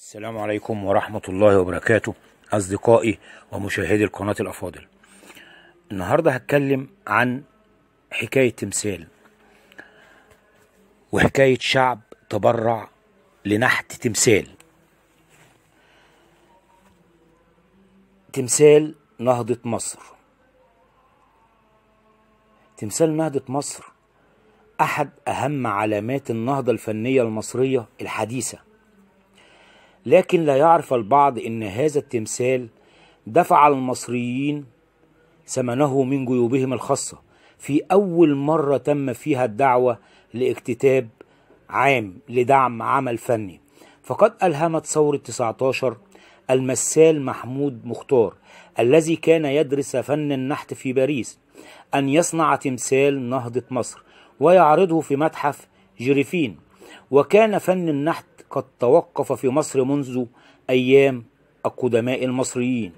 السلام عليكم ورحمة الله وبركاته أصدقائي ومشاهدي القناة الأفاضل. النهاردة هتكلم عن حكاية تمثال وحكاية شعب تبرع لنحت تمثال. تمثال نهضة مصر. تمثال نهضة مصر أحد أهم علامات النهضة الفنية المصرية الحديثة، لكن لا يعرف البعض أن هذا التمثال دفع المصريين ثمنه من جيوبهم الخاصة في أول مرة تم فيها الدعوة لاكتتاب عام لدعم عمل فني. فقد ألهمت ثورة 19 المثال محمود مختار الذي كان يدرس فن النحت في باريس أن يصنع تمثال نهضة مصر ويعرضه في متحف جريفين. وكان فن النحت قد توقف في مصر منذ أيام القدماء المصريين،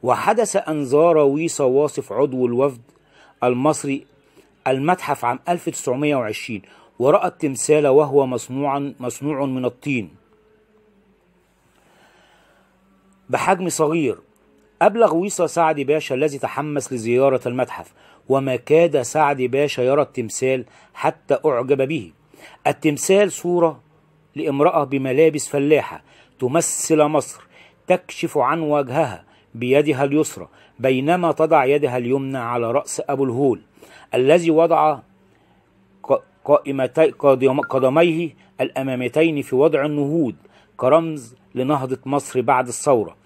وحدث أن زار ويصا واصف عضو الوفد المصري المتحف عام 1920 ورأى التمثال وهو مصنوع من الطين بحجم صغير. أبلغ ويصا سعد باشا الذي تحمس لزيارة المتحف، وما كاد سعد باشا يرى التمثال حتى أعجب به. التمثال صورة لامرأة بملابس فلاحة تمثل مصر تكشف عن وجهها بيدها اليسرى، بينما تضع يدها اليمنى على رأس أبو الهول الذي وضع قدميه الأمامتين في وضع النهوض كرمز لنهضة مصر بعد الثورة.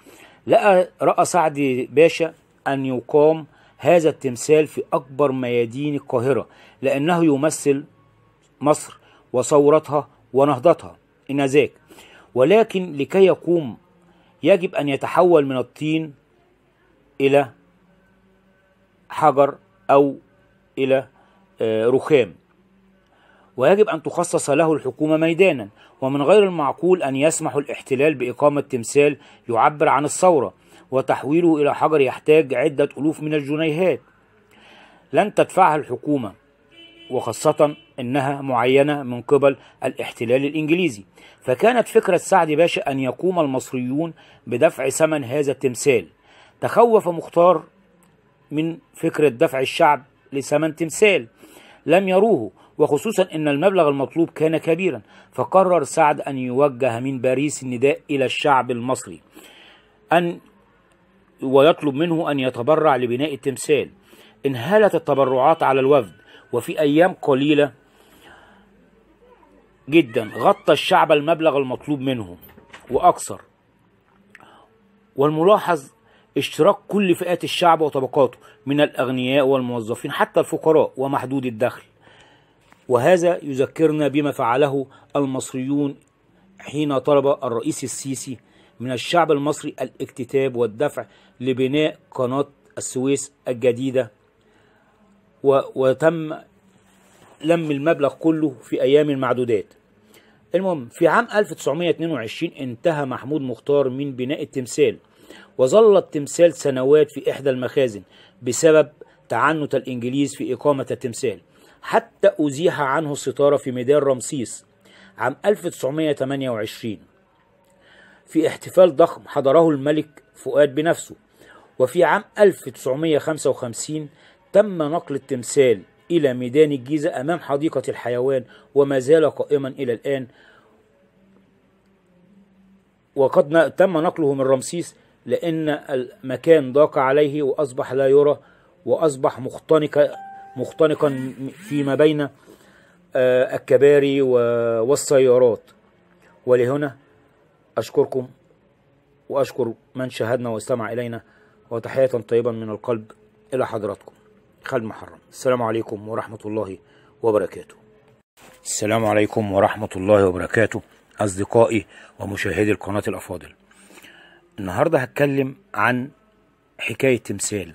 رأى سعد باشا أن يقام هذا التمثال في أكبر ميادين القاهرة لأنه يمثل مصر وثورتها ونهضتها إنذاك، ولكن لكي يقوم يجب أن يتحول من الطين إلى حجر أو إلى رخام، ويجب أن تخصص له الحكومة ميدانا. ومن غير المعقول أن يسمح الاحتلال بإقامة تمثال يعبر عن الثورة وتحويله إلى حجر يحتاج عدة ألوف من الجنيهات لن تدفعها الحكومة، وخاصة أنها معينة من قبل الاحتلال الإنجليزي. فكانت فكرة سعد باشا أن يقوم المصريون بدفع ثمن هذا التمثال. تخوف مختار من فكرة دفع الشعب لثمن تمثال لم يروه، وخصوصا أن المبلغ المطلوب كان كبيرا. فقرر سعد أن يوجه من باريس النداء إلى الشعب المصري ويطلب منه أن يتبرع لبناء التمثال. انهالت التبرعات على الوفد، وفي أيام قليلة جدا غطى الشعب المبلغ المطلوب منه وأكثر. والملاحظ اشتراك كل فئات الشعب وطبقاته من الأغنياء والموظفين حتى الفقراء ومحدود الدخل. وهذا يذكرنا بما فعله المصريون حين طلب الرئيس السيسي من الشعب المصري الاكتتاب والدفع لبناء قناة السويس الجديدة، وتم لم المبلغ كله في أيام معدودات. المهم في عام 1922 انتهى محمود مختار من بناء التمثال، وظل التمثال سنوات في إحدى المخازن بسبب تعنت الإنجليز في إقامة التمثال، حتى أزيح عنه الستارة في ميدان رمسيس عام 1928 في احتفال ضخم حضره الملك فؤاد بنفسه. وفي عام 1955 تم نقل التمثال إلى ميدان الجيزة أمام حديقة الحيوان، وما زال قائما إلى الآن. وقد تم نقله من رمسيس لأن المكان ضاق عليه وأصبح لا يرى، وأصبح مختنقا فيما بين الكباري والسيارات. ولهنا أشكركم وأشكر من شاهدنا واستمع إلينا، وتحية طيبا من القلب إلى حضراتكم. خالد محرم. السلام عليكم ورحمة الله وبركاته. السلام عليكم ورحمة الله وبركاته أصدقائي ومشاهدي القناة الأفاضل. النهاردة هتكلم عن حكاية تمثال.